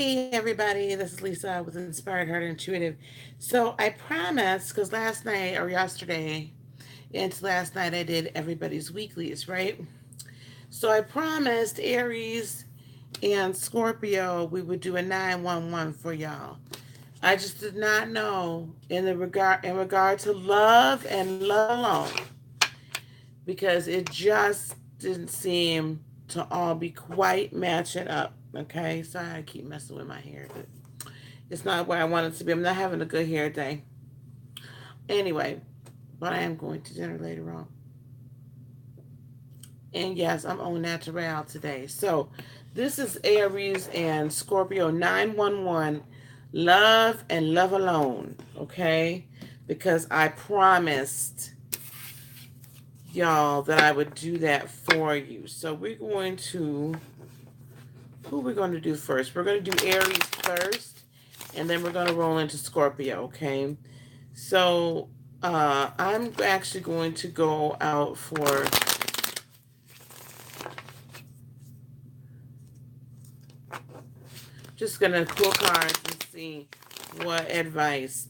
Hey everybody, this is Lisa with Inspired Heart Intuitive. So I promised, because last night or yesterday, into last night I did everybody's weeklies, right? So I promised Aries and Scorpio we would do a 911 for y'all. I just did not know in regard to love and love alone because it just didn't seem to all be quite matching up. Okay, sorry I keep messing with my hair, but it's not where I want it to be. I'm not having a good hair day. Anyway, but I am going to dinner later on. And yes, I'm on natural today. So this is Aries and Scorpio 911, love and love alone. Okay, because I promised y'all that I would do that for you. So we're going to, who we're going to do first? We're going to do Aries first, and then we're going to roll into Scorpio, okay? So I'm actually going to go out for, just going to pull cards and see what advice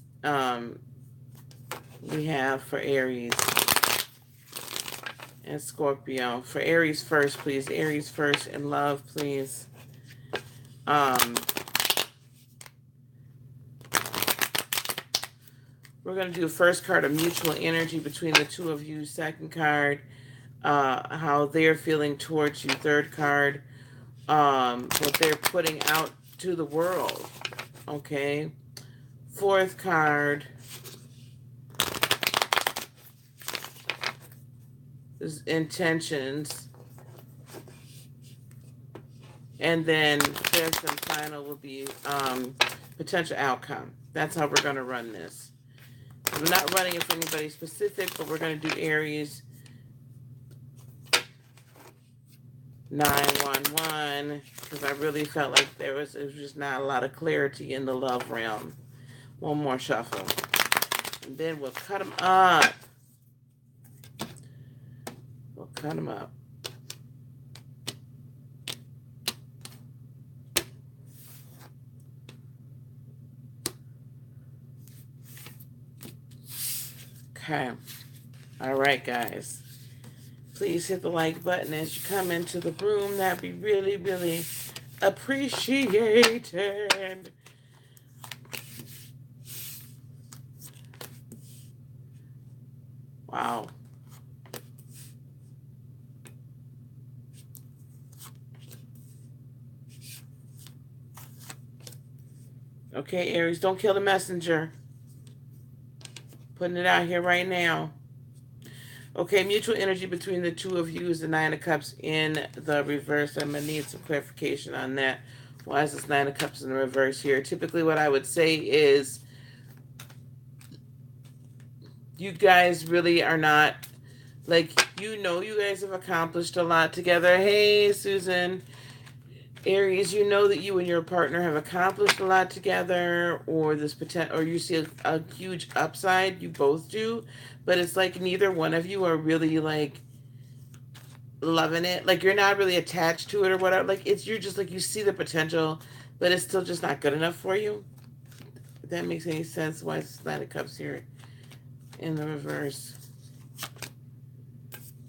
we have for Aries and Scorpio. For Aries first, please. Aries first in love, please. Um, we're going to do first card of mutual energy between the two of you. Second card, how they're feeling towards you. Third card, what they're putting out to the world. Okay. Fourth card is intentions. And then fifth and final will be potential outcome. That's how we're going to run this. I'm not running it for anybody specific, but we're going to do Aries 911 because I really felt like it was just not a lot of clarity in the love realm. One more shuffle. And then we'll cut them up. We'll cut them up. Okay. All right, guys. Please hit the like button as you come into the room. That'd be really, really appreciated. Wow. Okay, Aries, don't kill the messenger. Putting it out here right now. Okay, mutual energy between the two of you is the Nine of Cups in the reverse. I'm going to need some clarification on that. Why is this Nine of Cups in the reverse here? Typically what I would say is you guys really are not, like, you guys have accomplished a lot together. Hey, Susan. Aries, you know that you and your partner have accomplished a lot together, or this potential, or you see a huge upside. You both do, but it's like neither one of you are really like loving it. Like you're not really attached to it or whatever. Like you're just like you see the potential, but it's still just not good enough for you. If that makes any sense, why is Nine of Cups here in the reverse?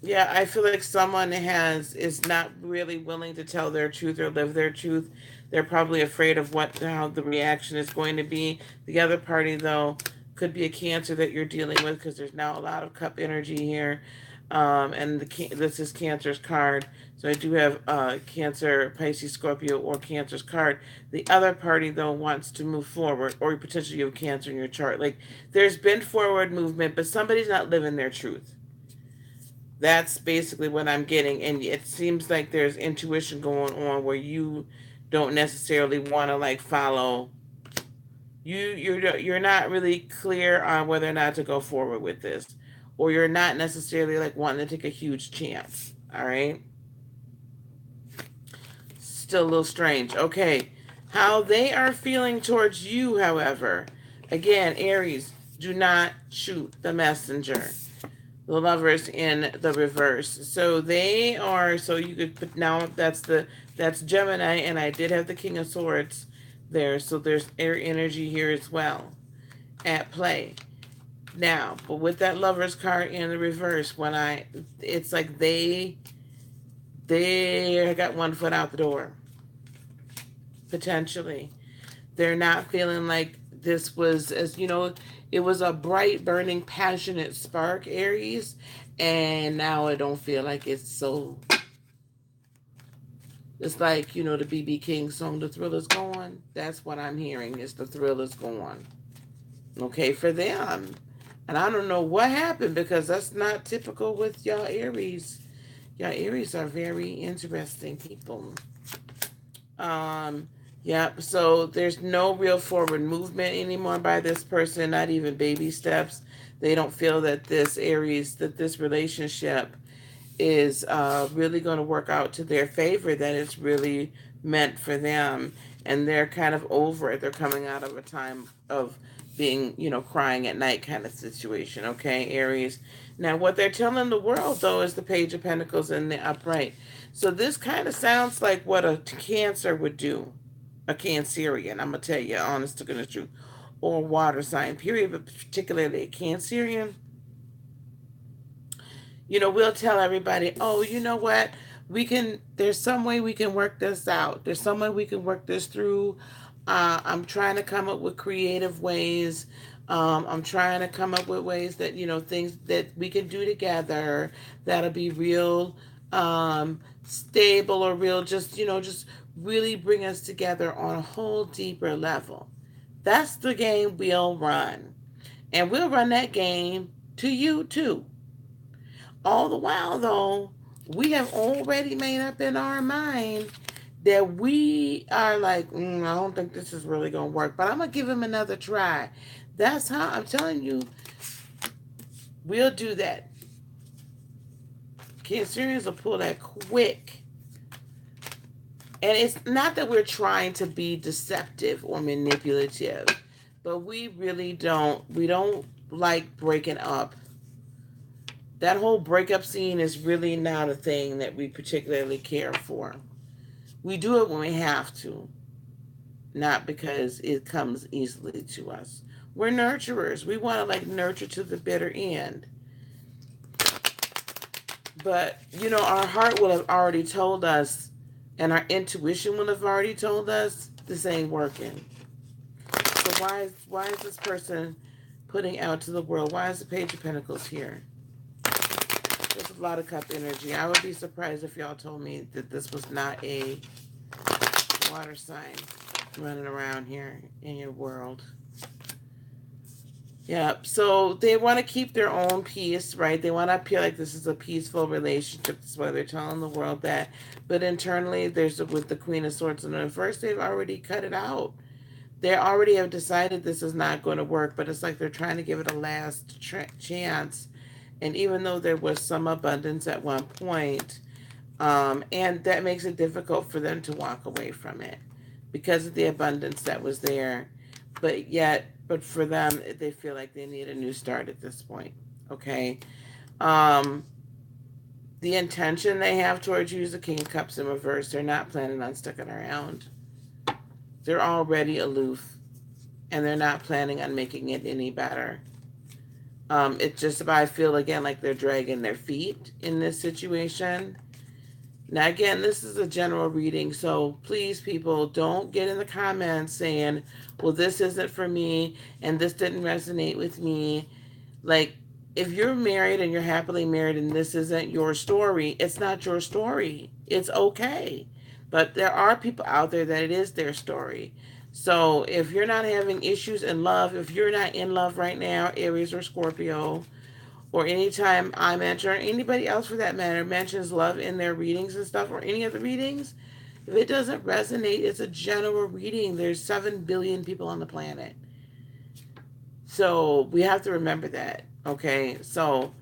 Yeah, I feel like someone is not really willing to tell their truth or live their truth. They're probably afraid of how the reaction is going to be. The other party, though, could be a Cancer that you're dealing with because there's now a lot of cup energy here. And this is Cancer's card. So I do have Cancer, Pisces, Scorpio, or Cancer's card. The other party, though, wants to move forward, or potentially you have Cancer in your chart. Like there's been forward movement, but somebody's not living their truth. That's basically what I'm getting, and it seems like there's intuition going on where you don't necessarily want to like follow. You're not really clear on whether or not to go forward with this, or you're not necessarily like wanting to take a huge chance. All right, still a little strange. Okay, how they are feeling towards you, however, again, Aries, do not shoot the messenger. The Lovers in the reverse. So they are, so you could put, now that's Gemini, and I did have the King of Swords. there. So there's air energy here as well at play. Now, but with that Lovers card in the reverse, it's like they got one foot out the door, potentially. They're not feeling like this was, as you know, it was a bright, burning, passionate spark, Aries, and now I don't feel like it's so. It's like, the BB King song, "The Thrill Is Gone." That's what I'm hearing, is the thrill is gone. Okay, for them. And I don't know what happened, because that's not typical with y'all Aries. Y'all Aries are very interesting people. Um, yep. So there's no real forward movement anymore by this person, not even baby steps. They don't feel that this Aries, that this relationship is really going to work out to their favor, that it's really meant for them. And they're kind of over it. They're coming out of a time of being, crying at night kind of situation. Okay, Aries. Now, what they're telling the world, though, is the Page of Pentacles in the upright. So this kind of sounds like what a Cancer would do, a Cancerian. I'm going to tell you, honest to goodness truth, or water sign, period, but particularly a Cancerian. We'll tell everybody, oh, you know what? There's some way we can work this out. There's some way we can work this through. I'm trying to come up with creative ways. I'm trying to come up with ways that, things that we can do together that'll be real stable, or real, just really bring us together on a whole deeper level. That's the game we'll run. And we'll run that game to you too. All the while, though, we have already made up in our mind that we are like, I don't think this is really going to work, but I'm going to give him another try. That's how I'm telling you, we'll do that. Cancerians will pull that quick. And it's not that we're trying to be deceptive or manipulative, but we don't like breaking up. That whole breakup scene is really not a thing that we particularly care for. We do it when we have to, not because it comes easily to us. We're nurturers. We want to nurture to the bitter end. But, our heart will have already told us, and our intuition will have already told us, this ain't working. So why is this person putting out to the world? Why is the Page of Pentacles here? There's a lot of cup energy. I would be surprised if y'all told me that this was not a water sign running around here in your world. Yeah, so they want to keep their own peace, right? They want to appear like this is a peaceful relationship. That's why they're telling the world that. But internally, with the Queen of Swords in the reverse, they've already cut it out. They already have decided this is not going to work, but it's like they're trying to give it a last chance. And even though there was some abundance at one point, and that makes it difficult for them to walk away from it because of the abundance that was there. But for them, they feel like they need a new start at this point. Okay. The intention they have towards you is the King of Cups in reverse. They're not planning on sticking around. They're already aloof, and they're not planning on making it any better. It's just about, I feel again like they're dragging their feet in this situation. Now, again, this is a general reading, so please, people, don't get in the comments saying, well, this isn't for me, and this didn't resonate with me. Like, if you're married and you're happily married and this isn't your story, it's not your story. It's okay. But there are people out there that it is their story. So if you're not having issues in love, if you're not in love right now, Aries or Scorpio, or anytime I mention, or anybody else for that matter, mentions love in their readings and stuff, or any of the readings, if it doesn't resonate, it's a general reading. There's 7 billion people on the planet. So we have to remember that, okay? So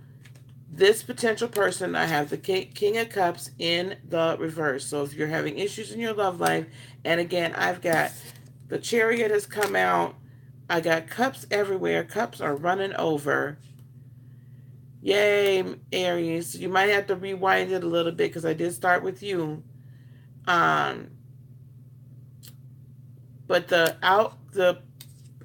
this potential person, I have the King of Cups in the reverse. So if you're having issues in your love life, and again, I've got the Chariot has come out. I got cups everywhere. Cups are running over. Yay, Aries. You might have to rewind it a little bit because I did start with you. But But the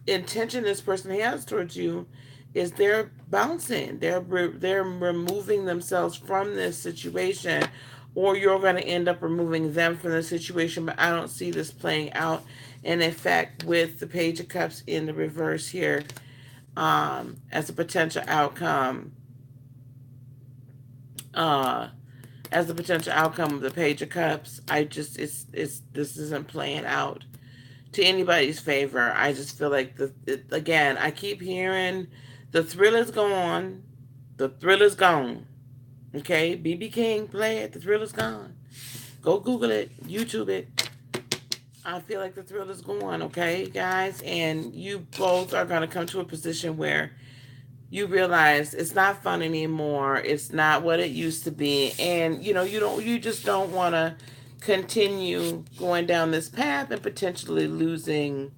intention this person has towards you is they're bouncing. They're removing themselves from this situation, or you're going to end up removing them from the situation. But I don't see this playing out. And in fact, with the Page of Cups in the reverse here, as a potential outcome, uh, as the potential outcome of the Page of Cups, I just it's this isn't playing out to anybody's favor. I just feel like again, I keep hearing the thrill is gone. The thrill is gone. Okay, BB King, play it. The thrill is gone. Go Google it, YouTube it. I feel like the thrill is gone. Okay, guys, and you both are going to come to a position where you realize it's not fun anymore. It's not what it used to be, and you just don't want to continue going down this path and potentially losing,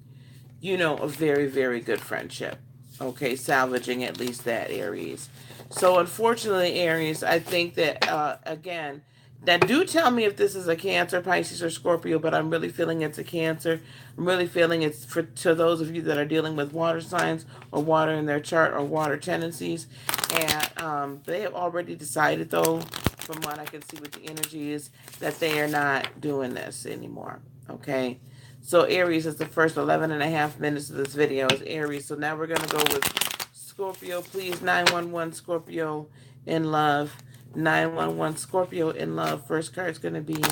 a very, very good friendship. Okay, salvaging at least that, Aries. So unfortunately, Aries, I think that again, now do tell me if this is a Cancer, Pisces, or Scorpio, but I'm really feeling it's a Cancer. I'm really feeling it's for to those of you that are dealing with water signs or water in their chart or water tendencies. And they have already decided, though, from what I can see with the energy, is that they are not doing this anymore. Okay. So Aries is the first 11 and a half minutes of this video is Aries. So now we're going to go with Scorpio, please. 911 Scorpio in love. 911 Scorpio in love. First card is going to be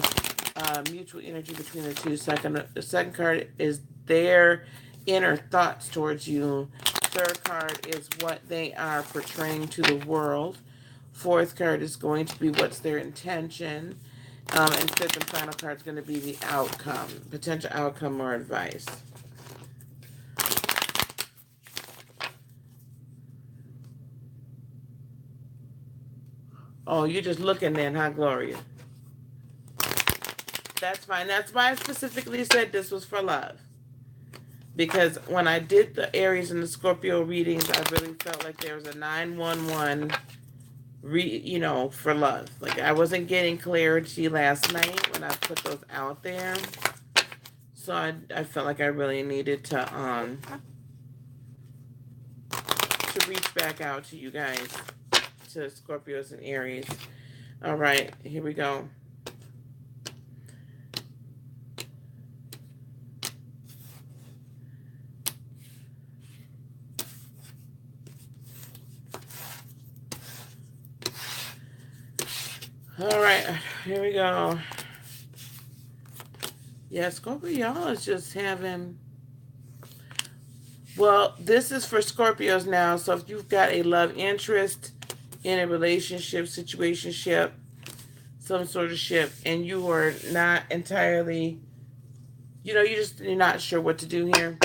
mutual energy between the two. The second card is their inner thoughts towards you. Third card is what they are portraying to the world. Fourth card is going to be what's their intention. And fifth and final card is going to be the outcome, potential outcome or advice. Oh, you're just looking then, huh, Gloria? That's fine. That's why I specifically said this was for love. Because when I did the Aries and the Scorpio readings, I really felt like there was a 911 for love. Like I wasn't getting clarity last night when I put those out there. So I felt like I really needed to reach back out to you guys, to Scorpios and Aries. All right, here we go. All right, here we go. Yeah, Scorpio, y'all is just having... Well, this is for Scorpios now. So if you've got a love interest in a relationship, situationship, some sort of ship, and you are not entirely, you're not sure what to do here.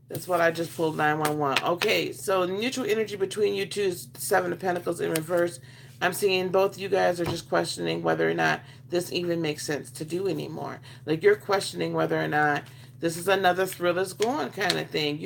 That's what I just pulled, 911. Okay, so mutual energy between you two is 7 of Pentacles in reverse. I'm seeing both you guys are just questioning whether or not this even makes sense to do anymore. Like you're questioning whether or not this is another thrill is gone kind of thing.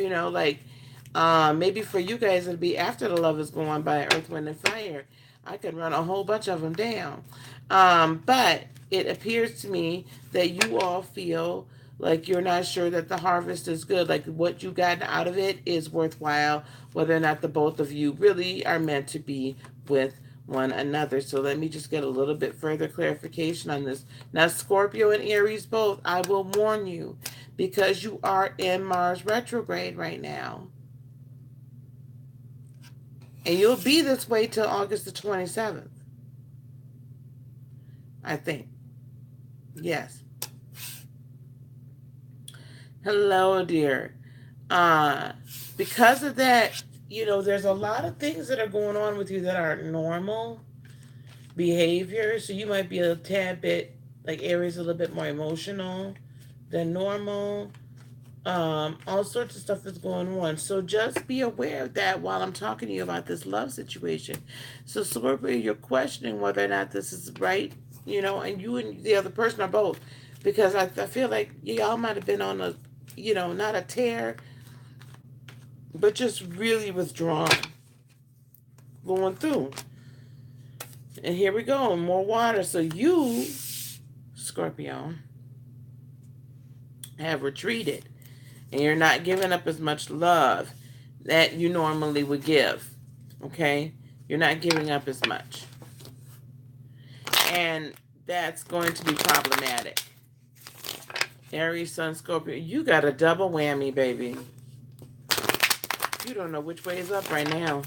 Maybe for you guys it'll be after the love is gone by Earth, Wind, and Fire. I could run a whole bunch of them down. But it appears to me that you all feel like you're not sure that the harvest is good. Like what you got out of it is worthwhile, whether or not the both of you really are meant to be with one another. So let me just get a little bit further clarification on this. Now, Scorpio and Aries both, I will warn you, because you are in Mars retrograde right now. And you'll be this way till August the 27th. I think. Yes. Hello, dear. Because of that, there's a lot of things that are going on with you that are normal behavior. So you might be a tad bit, like Aries, a little bit more emotional than normal. All sorts of stuff is going on. So just be aware of that while I'm talking to you about this love situation. So Scorpio, you're questioning whether or not this is right, and you and the other person are both. Because I feel like y'all might have been on a, not a tear, but just really withdrawn, going through. And here we go, more water. So you, Scorpio, have retreated. and you're not giving up as much love that you normally would give. Okay? You're not giving up as much. And that's going to be problematic. Aries, Sun, Scorpio, you got a double whammy, baby. You don't know which way is up right now.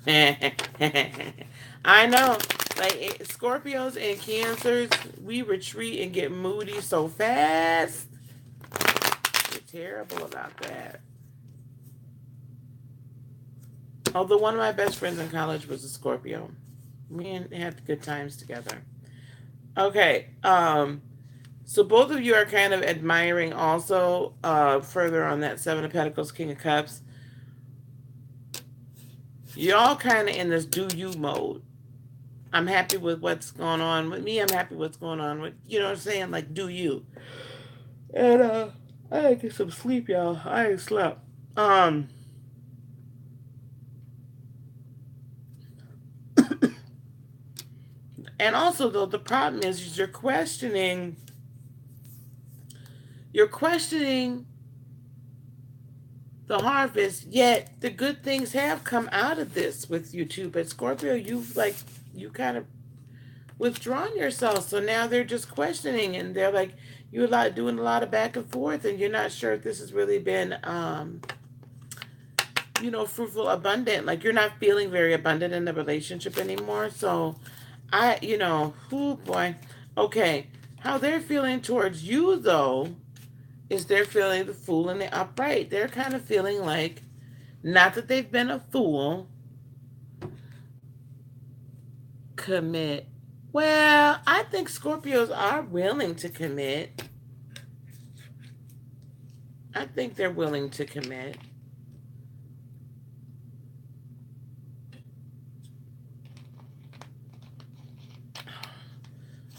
I know. Like Scorpios and Cancers, we retreat and get moody so fast. You're terrible about that. Although one of my best friends in college was a Scorpio. We had good times together. Okay. So both of you are kind of admiring also further on that Seven of Pentacles, King of Cups. Y'all kind of in this do you mode. I'm happy with what's going on with me. I'm happy with what's going on with, you know what I'm saying? Like, do you. And I gotta get some sleep, y'all. I ain't slept. And also though, the problem is you're questioning the harvest, yet the good things have come out of this with you too. But Scorpio, you kind of withdrawn yourself, so now they're just questioning, and they're like you're doing a lot of back and forth, and you're not sure if this has really been fruitful, abundant. Like you're not feeling very abundant in the relationship anymore. So oh boy. Okay, how they're feeling towards you though is they're feeling the fool and the upright. They're kind of feeling like, not that they've been a fool, commit. Well, I think Scorpios are willing to commit. I think they're willing to commit.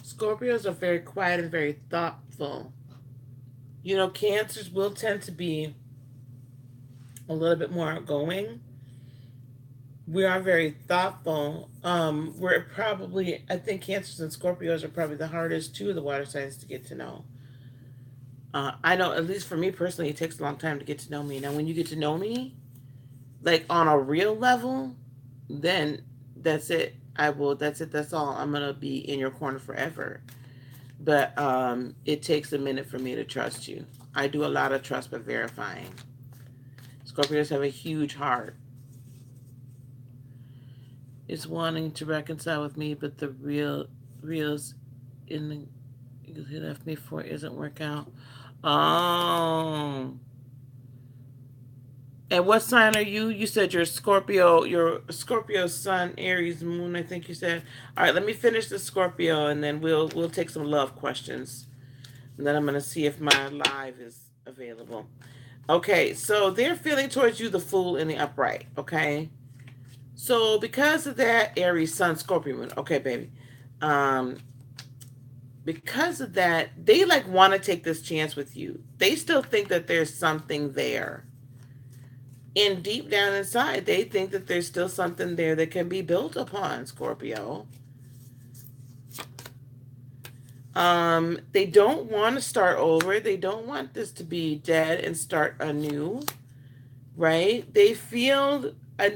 Scorpios are very quiet and very thoughtful. Cancers will tend to be a little bit more outgoing. We are very thoughtful. I think Cancers and Scorpios are probably the hardest two of the water signs to get to know. I know, at least for me personally, it takes a long time to get to know me. Now, when you get to know me, like on a real level, then that's it. That's it. That's all. I'm going to be in your corner forever. But it takes a minute for me to trust you. I do a lot of trust but verifying. Scorpios have a huge heart. Is wanting to reconcile with me, but the reals in the he left me for isn't work out. Oh. And what sign are you? You said you're Scorpio. You're Scorpio Sun, Aries Moon, I think you said. All right, let me finish the Scorpio, and then we'll take some love questions. And then I'm gonna see if my live is available. Okay, so they're feeling towards you the fool in the upright. Okay, so because of that, Aries Sun, Scorpio Moon. Okay, baby. Because of that, they want to take this chance with you. They still think that there's something there. And deep down inside, they think that there's still something there that can be built upon, Scorpio. They don't want to start over. They don't want this to be dead and start anew, right? They feel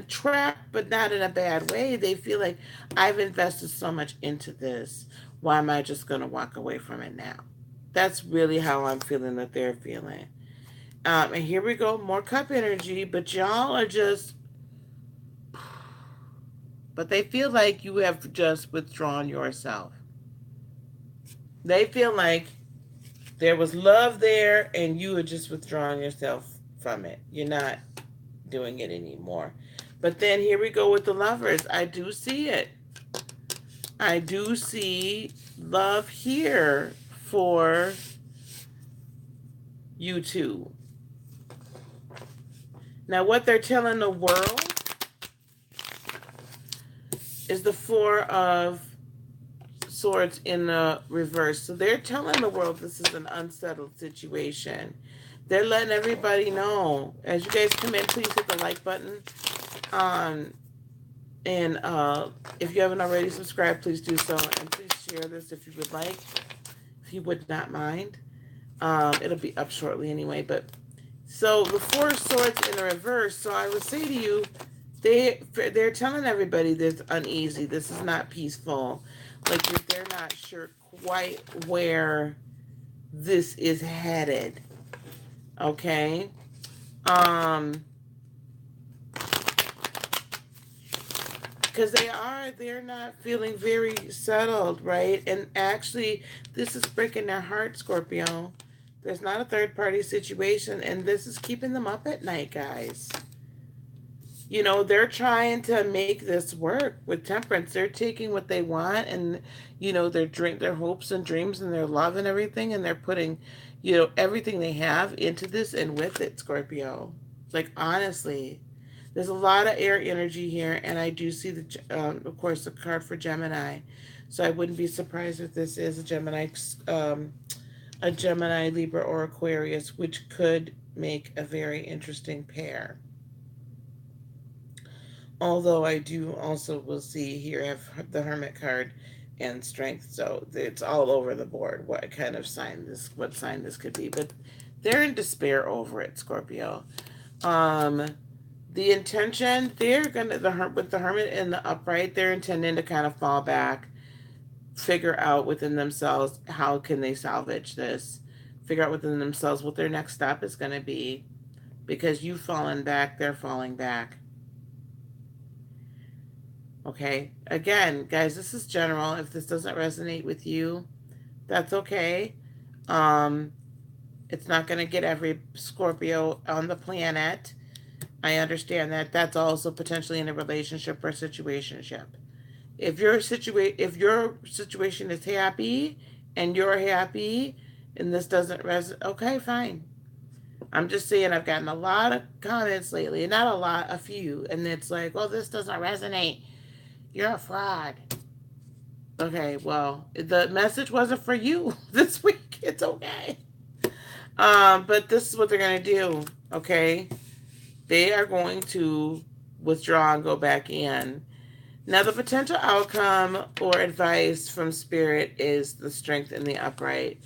trapped, but not in a bad way. They feel like, I've invested so much into this. Why am I just going to walk away from it now? That's really how I'm feeling that they're feeling. And here we go, more cup energy, but y'all are just, but they feel like you have just withdrawn yourself. They feel like there was love there and you are just withdrawing yourself from it. You're not doing it anymore. But then here we go with the Lovers. I do see it. I do see love here for you two. Now, what they're telling the world is the Four of Swords in the reverse. So they're telling the world this is an unsettled situation. They're letting everybody know. As you guys come in, please hit the like button. And if you haven't already subscribed, please do so. And please share this if you would like, if you would not mind. It'll be up shortly anyway, but so the Four of Swords in the reverse. So I would say to you, they're telling everybody this uneasy. This is not peaceful. Like they're not sure quite where this is headed. Okay. Um, because they're not feeling very settled, right? And actually, this is breaking their heart, Scorpio. There's not a third party situation, and this is keeping them up at night, guys. You know, they're trying to make this work with temperance. They're taking what they want and, you know, their hopes and dreams and their love and everything, and they're putting, you know, everything they have into this and with it, Scorpio. Like, honestly, there's a lot of air energy here, and I do see of course, the card for Gemini. So I wouldn't be surprised if this is a Gemini, Libra, or Aquarius, which could make a very interesting pair. Although I do also will see here have the Hermit card and Strength, so it's all over the board what sign this could be. But they're in despair over it, Scorpio. Um, the intention they're gonna with the Hermit in the upright, they're intending to kind of fall back, figure out within themselves how can they salvage this, figure out within themselves what their next step is going to be, because you've fallen back, they're falling back. Okay, again, guys, this is general. If this doesn't resonate with you, that's okay. um it's not going to get every Scorpio on the planet. I understand that. That's also potentially in a relationship or situationship. If your situation is happy and you're happy and this doesn't resonate, okay, fine. I'm just saying I've gotten a lot of comments lately, not a lot, a few, and it's like, oh, this doesn't resonate. You're a fraud. Okay, well, the message wasn't for you this week. It's okay. But this is what they're gonna do. Okay, they are going to withdraw and go back in. Now, the potential outcome or advice from Spirit is the Strength in the upright.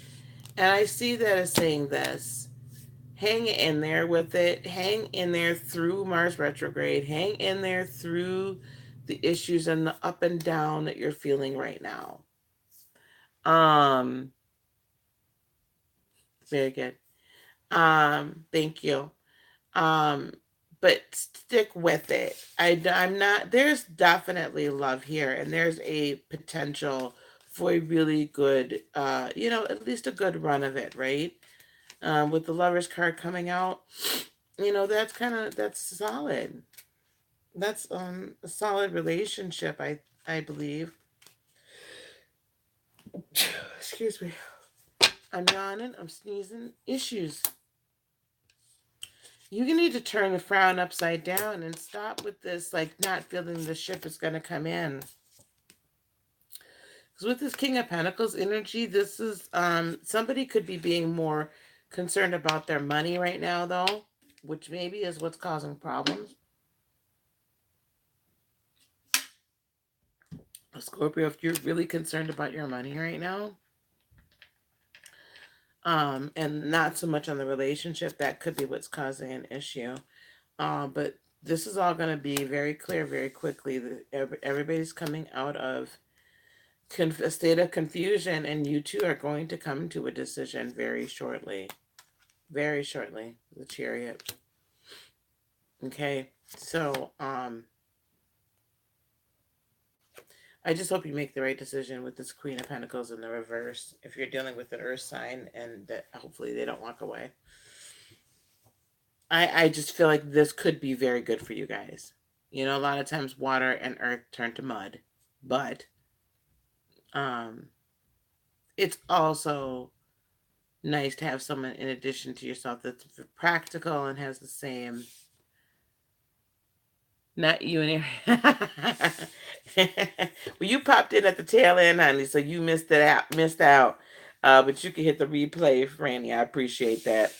And I see that as saying this: hang in there with it, hang in there through Mars retrograde, hang in there through the issues and the up and down that you're feeling right now. Um, Very good. Thank you. Um, but stick with it. I'm not, there's definitely love here, and there's a potential for a really good, at least a good run of it, right? With the Lover's card coming out, that's solid. That's a solid relationship, I believe. Excuse me. I'm yawning, I'm sneezing. Issues. You need to turn the frown upside down and stop with this, like, not feeling the ship is going to come in. Because with this King of Pentacles energy, this is, somebody could be being more concerned about their money right now, though, which maybe is what's causing problems. Scorpio, if you're really concerned about your money right now, and not so much on the relationship, that could be what's causing an issue. But this is all going to be very clear very quickly. Everybody's coming out of a state of confusion, and you two are going to come to a decision very shortly. Very shortly. The Chariot. Okay, so I just hope you make the right decision with this Queen of Pentacles in the reverse. If you're dealing with an earth sign, and that hopefully they don't walk away. I just feel like this could be very good for you guys. You know, a lot of times water and earth turn to mud, but it's also nice to have someone in addition to yourself that's practical and has the same. Not you and Aries. Well, you popped in at the tail end, honey, so you missed out. But you can hit the replay, Franny. I appreciate that.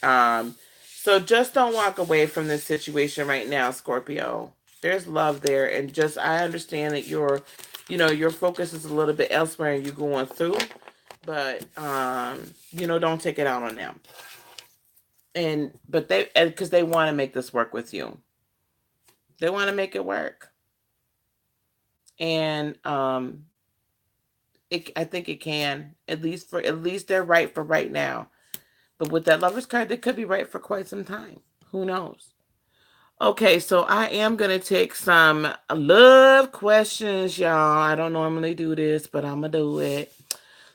So just don't walk away from this situation right now, Scorpio. There's love there, and just I understand that your focus is a little bit elsewhere, and you're going through. But don't take it out on them. But because they want to make this work with you. They want to make it work. And I think it can. At least they're right for right now. But with that Lover's card, they could be right for quite some time. Who knows? Okay, so I am going to take some love questions, y'all. I don't normally do this, but I'm going to do it.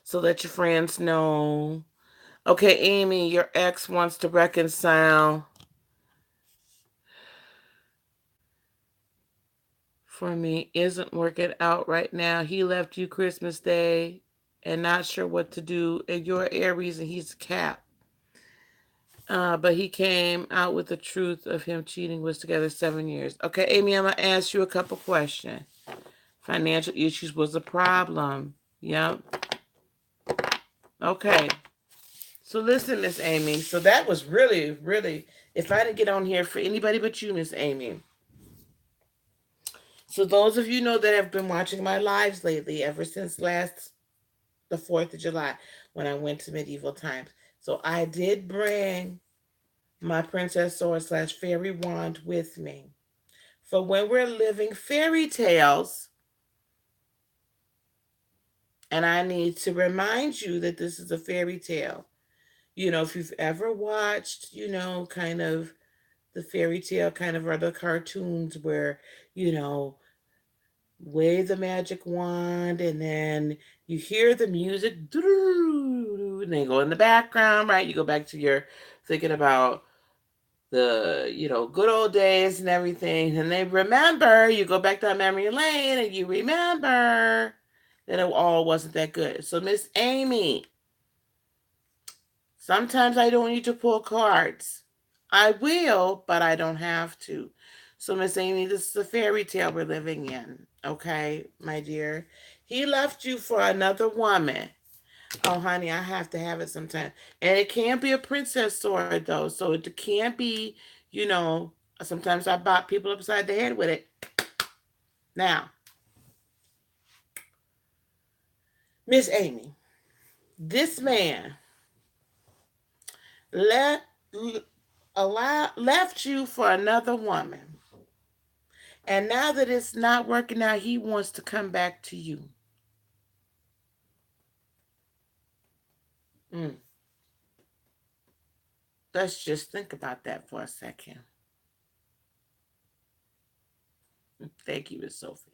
So let your friends know. Okay, Amy, your ex wants to reconcile. For me, isn't working out right now. He left you Christmas Day and not sure what to do. And you're Aries and he's a Cap. But he came out with the truth of him cheating, was together 7 years. Okay, Amy, I'm going to ask you a couple questions. Financial issues was a problem. Yep. Okay. So listen, Miss Amy. So that was really, really, if I didn't get on here for anybody but you, Miss Amy. So those of you know that have been watching my lives lately, ever since the 4th of July, when I went to Medieval Times. So I did bring my Princess Sword / Fairy Wand with me. For when we're living fairy tales, and I need to remind you that this is a fairy tale. If you've ever watched, kind of the fairy tale kind of other cartoons where, wave the magic wand and then you hear the music and they go in the background, right? You go back to your thinking about the good old days and everything, and they remember, you go back down memory lane and you remember that it all wasn't that good. So Miss Amy, sometimes I don't need to pull cards. I will, but I don't have to. So Miss Amy, this is a fairy tale we're living in. Okay, my dear. He left you for another woman. Oh, honey, I have to have it sometime. And it can't be a princess sword, though. So it can't be, sometimes I bop people upside the head with it. Now, Miss Amy, this man left you for another woman. And now that it's not working out, he wants to come back to you. Let's just think about that for a second. Thank you, Miss Sophie.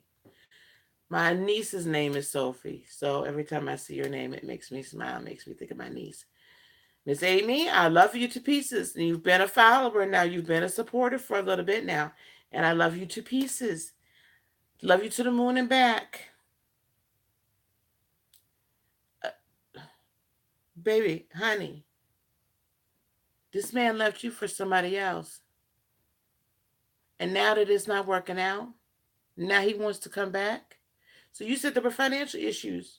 My niece's name is Sophie, so every time I see your name, it makes me smile, makes me think of my niece. Miss Amy, I love you to pieces. You've been a follower now. You've been a supporter for a little bit now, and I love you to pieces. Love you to the moon and back. Baby, honey, this man left you for somebody else. And now that it's not working out, now he wants to come back. So you said there were financial issues.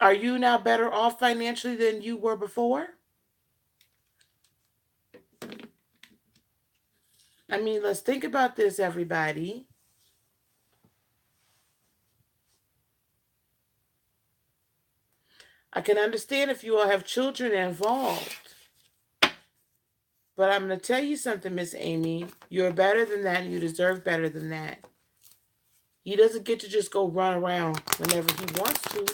Are you now better off financially than you were before? I mean, let's think about this, everybody. I can understand if you all have children involved. But I'm going to tell you something, Miss Amy. You're better than that, and you deserve better than that. He doesn't get to just go run around whenever he wants to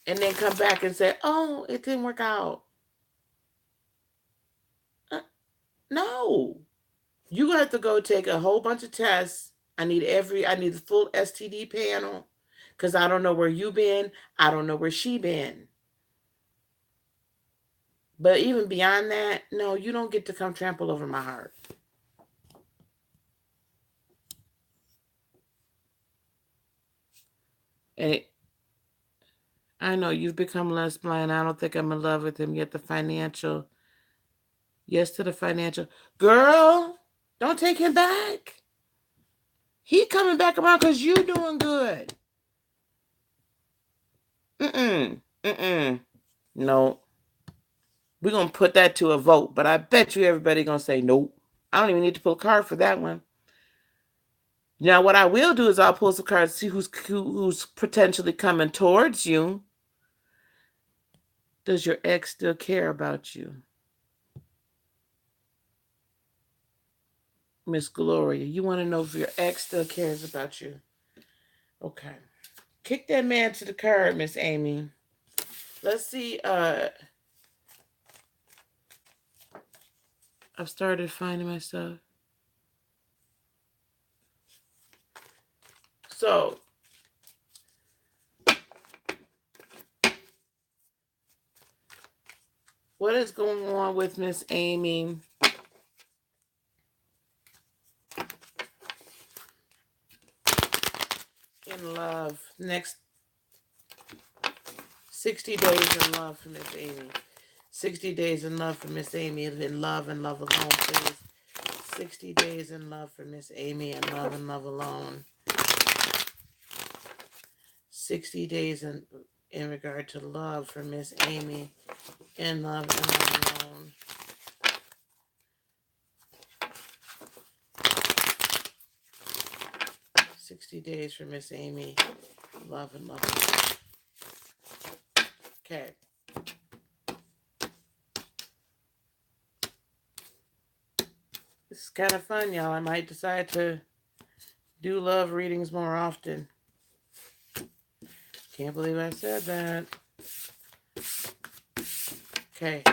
and then come back and say, oh, it didn't work out. No. You're going to have to go take a whole bunch of tests. I need the full STD panel because I don't know where you been. I don't know where she been. But even beyond that, no, you don't get to come trample over my heart. And I know you've become less blind. I don't think I'm in love with him yet. Yes to the financial. Girl, don't take him back. He coming back around because you doing good. No. We're going to put that to a vote, but I bet you everybody going to say nope. I don't even need to pull a card for that one. Now, what I will do is I'll pull some cards, see who's potentially coming towards you. Does your ex still care about you? Miss Gloria, you want to know if your ex still cares about you? Okay. Kick that man to the curb, Miss Amy. Let's see. I've started finding myself. So, what is going on with Miss Amy? In love. Next 60 days in love for Miss Amy. 60 days in love for Miss Amy. In love and love alone, please. 60 days in love for Miss Amy and love alone. 60 days in regard to love for Miss Amy in love and love alone. 60 days for Miss Amy, love and love alone. Okay. This is kind of fun, y'all. I might decide to do love readings more often. Can't believe I said that. Okay.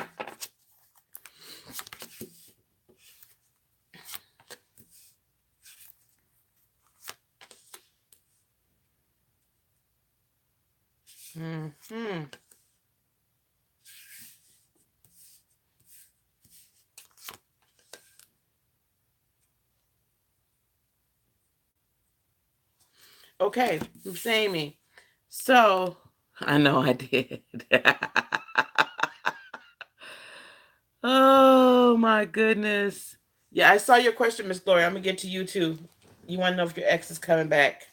Okay, Miss Amy. So, I know I did. Oh my goodness. Yeah, I saw your question, Miss Gloria. I'm gonna get to you too. You want to know if your ex is coming back.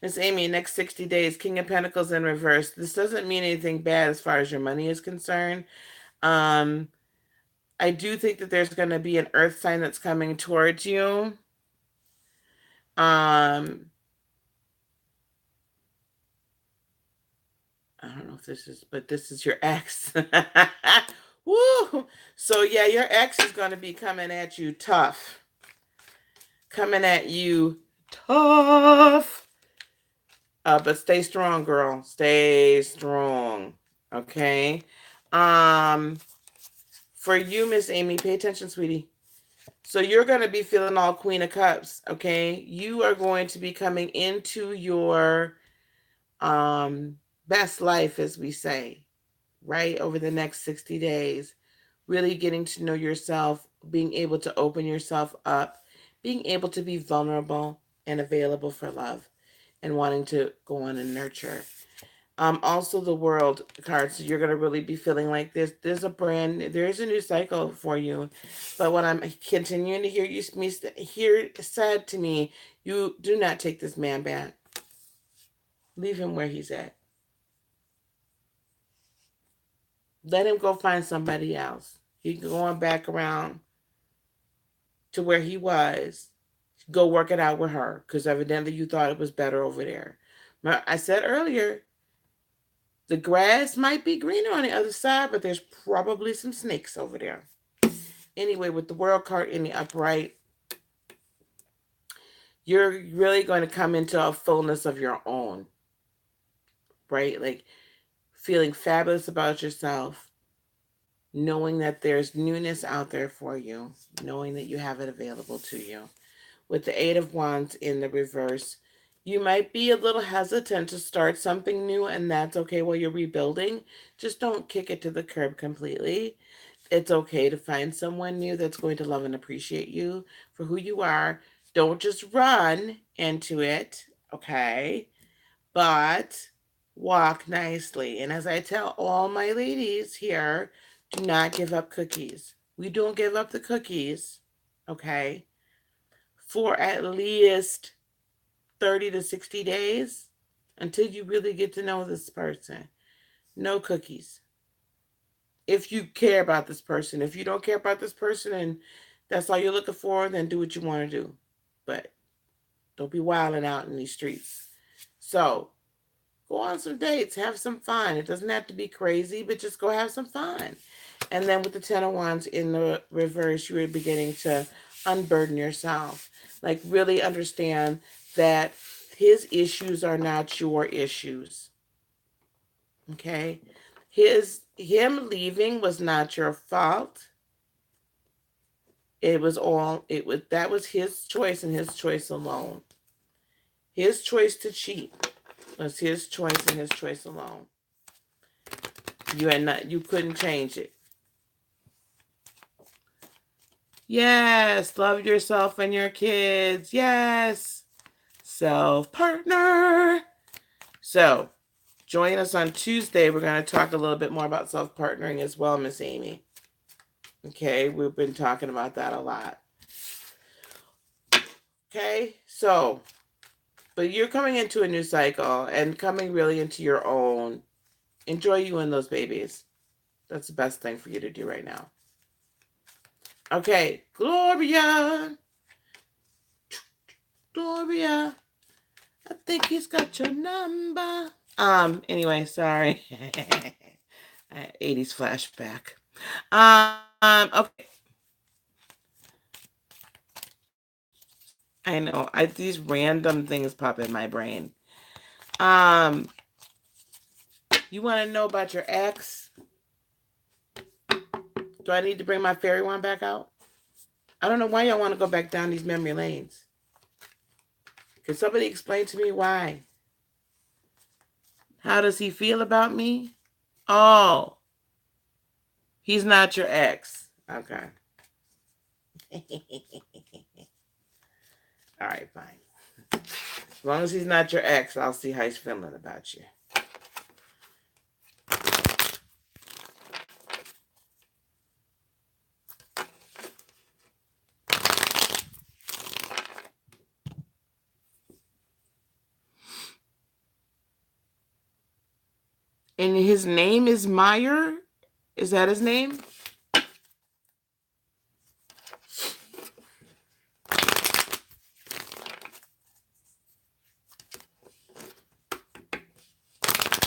Miss Amy, next 60 days, King of Pentacles in reverse. This doesn't mean anything bad as far as your money is concerned. I do think that there's going to be an earth sign that's coming towards you. I don't know if this is, but this is your ex. Woo! So yeah, your ex is going to be coming at you tough. Coming at you tough. But stay strong, girl. Stay strong. Okay. For you, Miss Amy, pay attention, sweetie. So you're going to be feeling all Queen of Cups, okay? You are going to be coming into your best life, as we say, right? Over the next 60 days. Really getting to know yourself, being able to open yourself up, being able to be vulnerable and available for love, and wanting to go on and nurture. Also the world cards, so you're going to really be feeling like there's a new cycle for you. But what I'm continuing to hear said to me, you do not take this man back. Leave him where he's at. Let him go find somebody else. He going back around to where he was. Go work it out with her, because evidently you thought it was better over there. I said earlier, the grass might be greener on the other side, but there's probably some snakes over there. Anyway, with the world card in the upright, you're really going to come into a fullness of your own, right? Like feeling fabulous about yourself, knowing that there's newness out there for you, knowing that you have it available to you. With the Eight of Wands in the reverse, you might be a little hesitant to start something new, and that's okay while you're rebuilding. Just don't kick it to the curb completely. It's okay to find someone new that's going to love and appreciate you for who you are. Don't just run into it, okay? But walk nicely. And as I tell all my ladies here, do not give up cookies. We don't give up the cookies, okay? For at least 30 to 60 days until you really get to know this person. No cookies. If you care about this person. If you don't care about this person and that's all you're looking for, then do what you want to do. But Don't be wilding out in these streets. So go on some dates, have some fun. It doesn't have to be crazy, but just go have some fun. And then with the Ten of Wands in the reverse, you are beginning to unburden yourself. Like really understand that his issues are not your issues. Okay? Him leaving was not your fault. That was his choice and his choice alone. His choice to cheat was his choice and his choice alone. You couldn't change it. Yes, love yourself and your kids. Yes. Self-partner. So, join us on Tuesday. We're going to talk a little bit more about self-partnering as well, Miss Amy. Okay, we've been talking about that a lot. Okay, so, but you're coming into a new cycle and coming really into your own. Enjoy you and those babies. That's the best thing for you to do right now. Okay, Gloria. Gloria. I think he's got your number. Anyway, sorry. 80s flashback. Okay. I know. These random things pop in my brain. You want to know about your ex? Do I need to bring my fairy wand back out? I don't know why y'all want to go back down these memory lanes. Can somebody explain to me why? How does he feel about me? Oh, he's not your ex. Okay. All right, fine. As long as he's not your ex, I'll see how he's feeling about you. And his name is Meyer? Is that his name?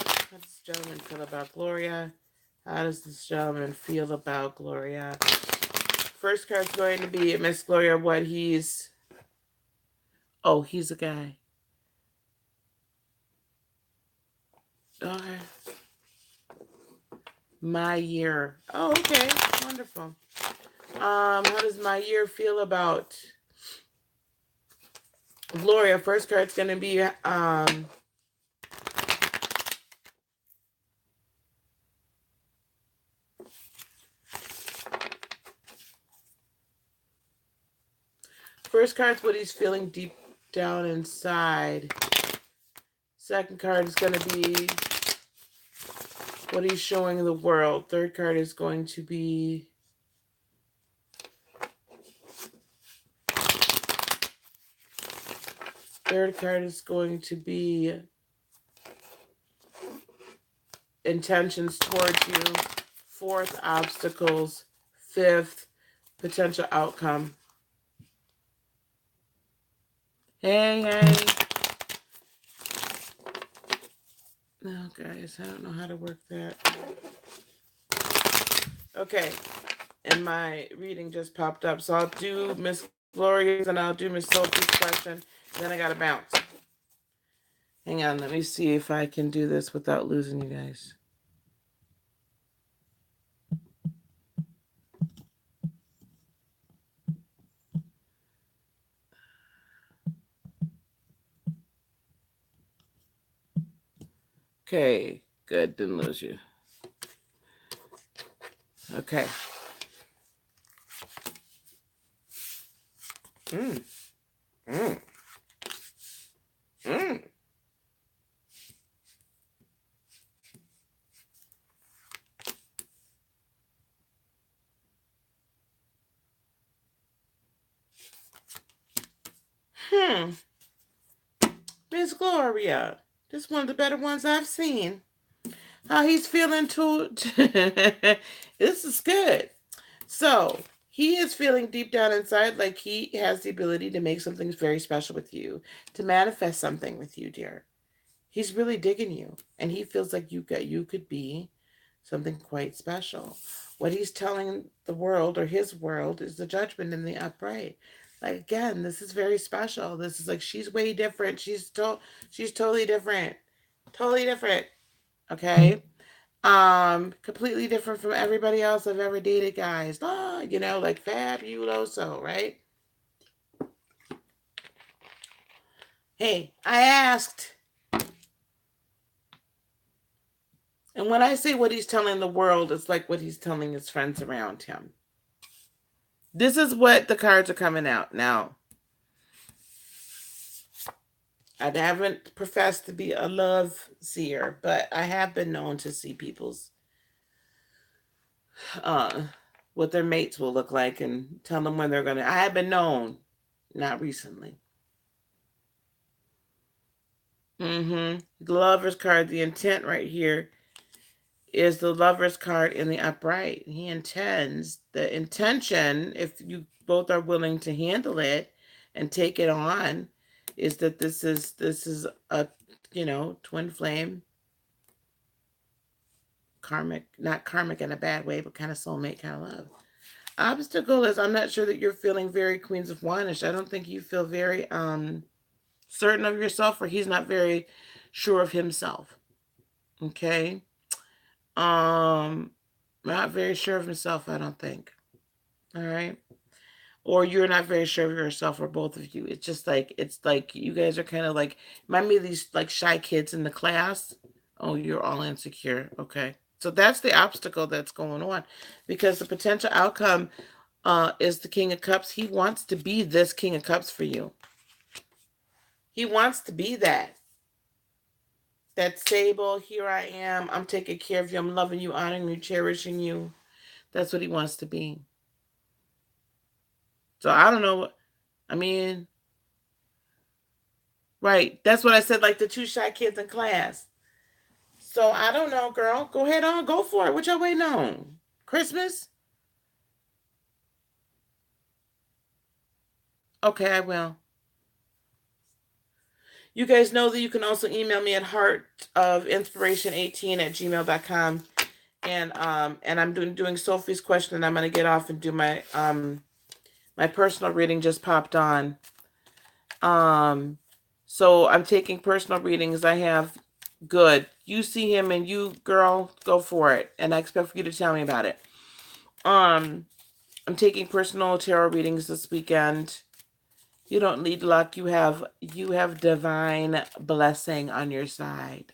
How does this gentleman feel about Gloria? How does this gentleman feel about Gloria? First card's going to be Miss Gloria, what he's... Oh, he's a guy. Okay. My year. Oh, okay. Wonderful. How does my year feel about Gloria? First card's going to be first card's what he's feeling deep down inside. Second card is going to be what he's showing the world. Third card is going to be intentions towards you. Fourth, obstacles. Fifth, potential outcome. Hey. No, guys, I don't know how to work that. Okay, and my reading just popped up. So I'll do Miss Gloria's and I'll do Miss Sophie's question. Then I gotta bounce. Hang on, let me see if I can do this without losing you guys. Okay, good, didn't lose you. Okay. Miss Gloria. This is one of the better ones I've seen. How he's feeling too. This is good. So, He is feeling deep down inside like he has the ability to make something very special with you, to manifest something with you, dear. He's really digging you, and he feels like you could be something quite special. What he's telling the world or his world is the judgment in the upright. Like again, this is very special. This is like she's way different. She's totally different. Totally different. Okay? Completely different from everybody else I've ever dated, guys. Like fabuloso, right? Hey, I asked. And when I say what he's telling the world, it's like what he's telling his friends around him. This is what the cards are coming out now. I haven't professed to be a love seer, but I have been known to see people's what their mates will look like and tell them when they're gonna. I have been known, not recently. The Lover's card, the intent right here is the Lover's card in the upright. He intends, the intention, if you both are willing to handle it and take it on, is that this is a twin flame, karmic, not karmic in a bad way, but kind of soulmate kind of love. Obstacle is I'm not sure that you're feeling very Queens of Wandish. I don't think you feel very certain of yourself, or he's not very sure of himself. Okay. Not very sure of himself, I don't think. All right. Or you're not very sure of yourself, or both of you. It's like you guys are kind of like, remind me of these like shy kids in the class. Oh, you're all insecure. Okay. So that's the obstacle that's going on, because the potential outcome is the King of Cups. He wants to be this King of Cups for you. He wants to be that. That stable, here I am, I'm taking care of you, I'm loving you, honoring you, cherishing you. That's what he wants to be. So I don't know. I mean, right. That's what I said, like the two shy kids in class. So I don't know, girl. Go ahead on. Go for it. What y'all waiting on? Christmas? Okay, I will. You guys know that you can also email me at heartofinspiration18@gmail.com. And I'm doing Sophie's question, and I'm gonna get off and do my my personal reading just popped on. So I'm taking personal readings. I have good. You see him and you, girl, go for it. And I expect for you to tell me about it. I'm taking personal tarot readings this weekend. You don't need luck. You have divine blessing on your side.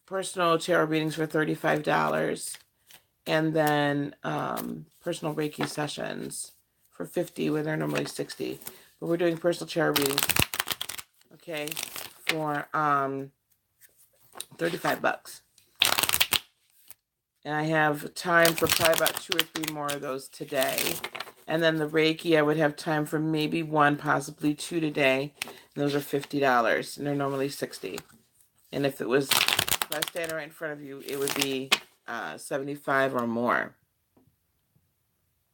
Personal tarot readings for $35. And then personal Reiki sessions for $50 when they're normally $60. But we're doing personal tarot readings, okay, for $35. And I have time for probably about 2 or 3 more of those today. And then the Reiki, I would have time for maybe 1, possibly 2 today. And those are $50, and they're normally $60. And if I was standing right in front of you, it would be $75 or more.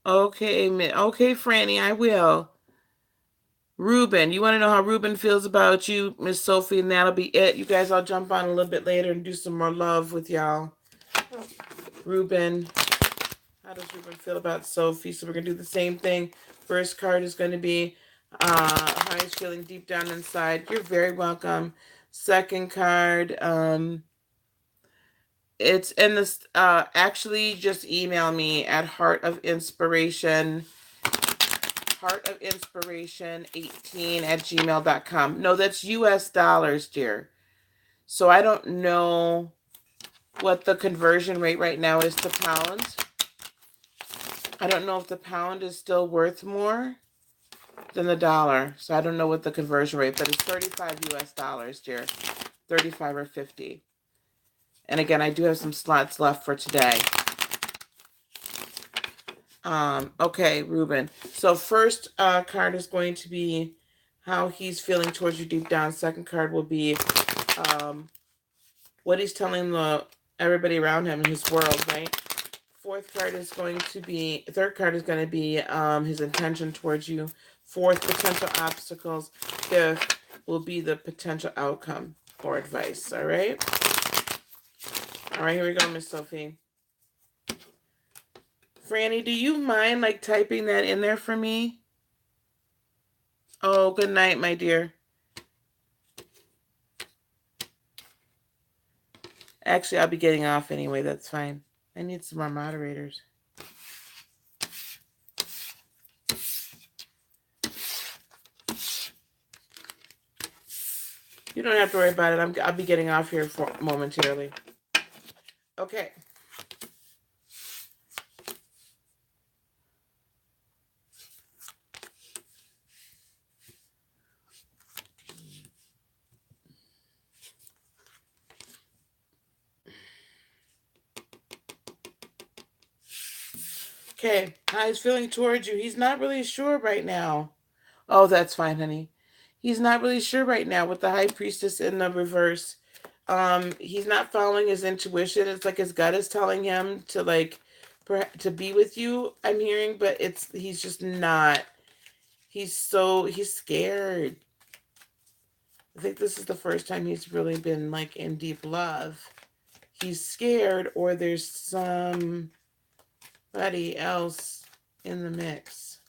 Okay, Franny, I will. Ruben, you want to know how Ruben feels about you, Miss Sophie, and that'll be it. You guys, I'll jump on a little bit later and do some more love with y'all. Ruben, how does Ruben feel about Sophie? So we're going to do the same thing. First card is going to be how he's feeling deep down inside. You're very welcome. Second card, it's in this, actually just email me at heartofinspiration18@gmail.com. No, that's US dollars, dear. So I don't know what the conversion rate right now is to pound. I don't know if the pound is still worth more than the dollar. So I don't know what the conversion rate, but it's 35 US dollars, dear. 35 or 50. And again, I do have some slots left for today. Okay, Ruben. So first card is going to be how he's feeling towards you deep down. Second card will be what he's telling everybody around him in his world, right? third card is going to be his intention towards you. Fourth, potential obstacles. Fifth will be the potential outcome or advice. All right. All right, here we go, Miss Sophie. Franny, do you mind like typing that in there for me? Oh, good night, my dear. Actually, I'll be getting off anyway. That's fine. I need some more moderators. You don't have to worry about it. I'll be getting off here momentarily. Okay. Okay, how he's feeling towards you. He's not really sure right now. Oh, that's fine, honey. He's not really sure right now with the High Priestess in the reverse. He's not following his intuition. It's like his gut is telling him to to be with you, I'm hearing, but he's just not. He's scared. I think this is the first time he's really been like in deep love. He's scared, or there's somebody else in the mix.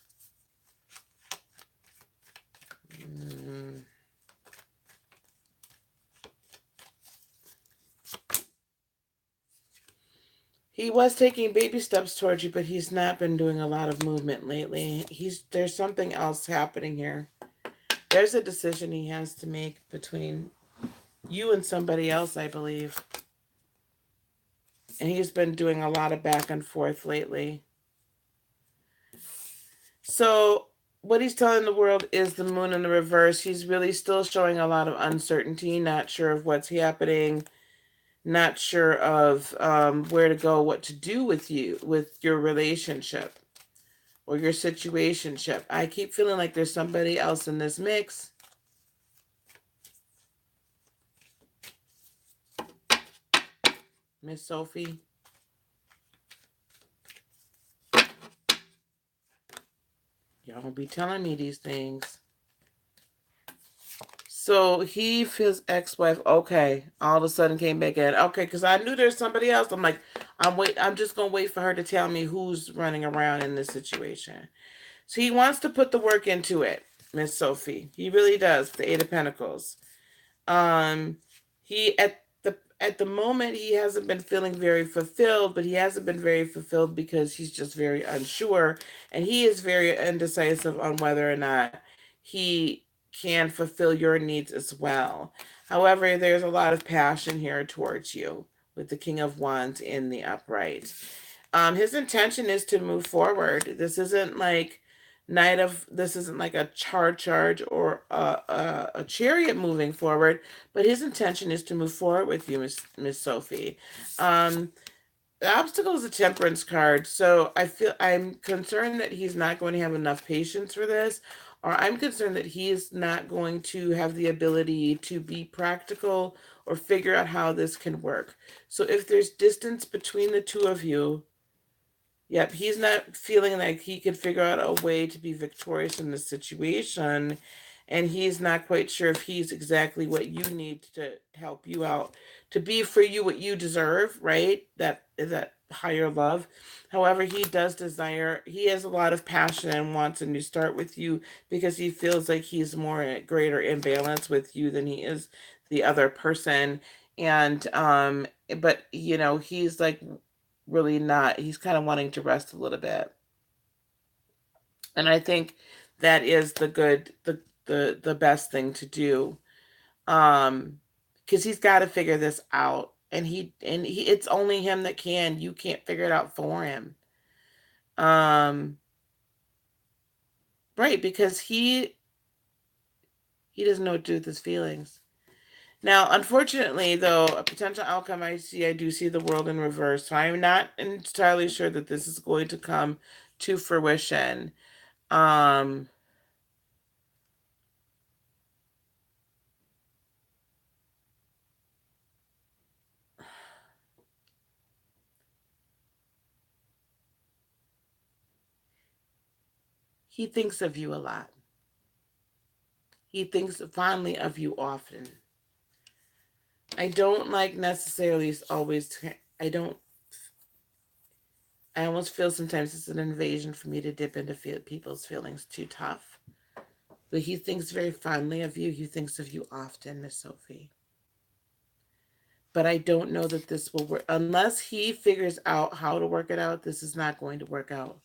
He was taking baby steps towards you, but he's not been doing a lot of movement lately. There's something else happening here. There's a decision he has to make between you and somebody else, I believe. And he's been doing a lot of back and forth lately. So what he's telling the world is the moon in the reverse. He's really still showing a lot of uncertainty, not sure of what's happening, not sure of where to go, what to do with your relationship or your situationship. I keep feeling like there's somebody else in this mix. Miss Sophie. Y'all don't be telling me these things. So his ex-wife, okay, all of a sudden came back in. Okay, because I knew there's somebody else. I'm like, I'm just gonna wait for her to tell me who's running around in this situation. So he wants to put the work into it, Miss Sophie. He really does. The Eight of Pentacles. He at the moment he hasn't been feeling very fulfilled, but he hasn't been very fulfilled because he's just very unsure, and he is very indecisive on whether or not he can fulfill your needs as well. However, there's a lot of passion here towards you with the King of Wands in the upright. His intention is to move forward. This isn't like a charge or a chariot moving forward, but his intention is to move forward with you, Miss Sophie. The obstacle is a temperance card, so I'm concerned that he's not going to have enough patience for this, or I'm concerned that he is not going to have the ability to be practical or figure out how this can work. So if there's distance between the two of you, yep, he's not feeling like he could figure out a way to be victorious in this situation, and he's not quite sure if he's exactly what you need to help you out, to be for you what you deserve, right? That is that higher love. However, he has a lot of passion and wants a new start with you because he feels like he's more at greater imbalance with you than he is the other person. And but he's like really not, he's kind of wanting to rest a little bit. And I think that is the best thing to do. Because he's got to figure this out. And it's only him that can. You can't figure it out for him. Right, because he doesn't know what to do with his feelings. Now, unfortunately, though, a potential outcome I do see the world in reverse. So I'm not entirely sure that this is going to come to fruition. Um, He thinks of you a lot. He thinks fondly of you often. I don't like necessarily always, I almost feel sometimes it's an invasion for me to dip into people's feelings too tough. But he thinks very fondly of you. He thinks of you often, Miss Sophie. But I don't know that this will work. Unless he figures out how to work it out, this is not going to work out.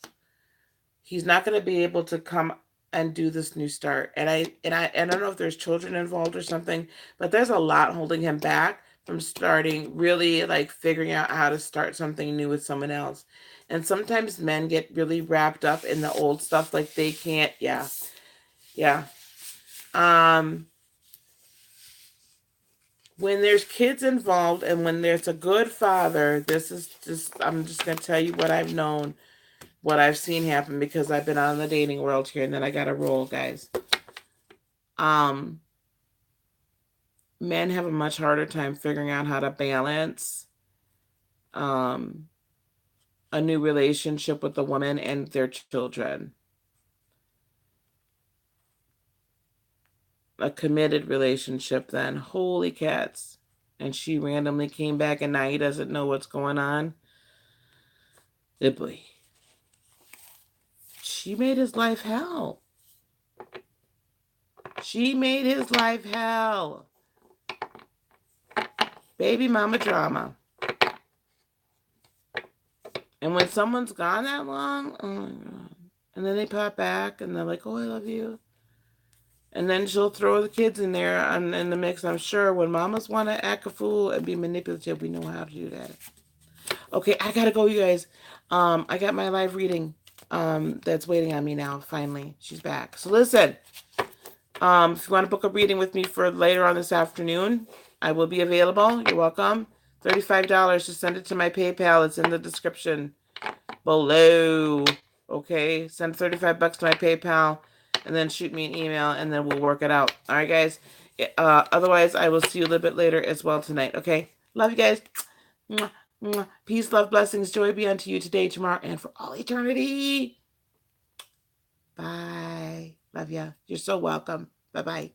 He's not going to be able to come and do this new start. And I don't know if there's children involved or something, but there's a lot holding him back from starting, really like figuring out how to start something new with someone else. And sometimes men get really wrapped up in the old stuff, like they can't. Yeah. When there's kids involved and when there's a good father, this is just, I'm just going to tell you what I've known, what I've seen happen, because I've been on the dating world here, and then I got to roll, guys. Men have a much harder time figuring out how to balance a new relationship with a woman and their children. A committed relationship, then. Holy cats. And she randomly came back and now he doesn't know what's going on. Good boy. She made his life hell. She made his life hell. Baby mama drama. And when someone's gone that long, oh my God. And then they pop back and they're like, oh, I love you. And then she'll throw the kids in there in the mix. I'm sure when mamas want to act a fool and be manipulative, we know how to do that. Okay, I gotta go, you guys. I got my live reading that's waiting on me now. Finally, she's back. So listen, if you want to book a reading with me for later on this afternoon, I will be available. You're welcome. $35. Just send it to my PayPal. It's in the description below. Okay, send $35 to my PayPal. And then shoot me an email, and then we'll work it out. All right, guys? Otherwise, I will see you a little bit later as well tonight. Okay? Love you guys. Mwah, mwah. Peace, love, blessings, joy be unto you today, tomorrow, and for all eternity. Bye. Love ya. You're so welcome. Bye-bye.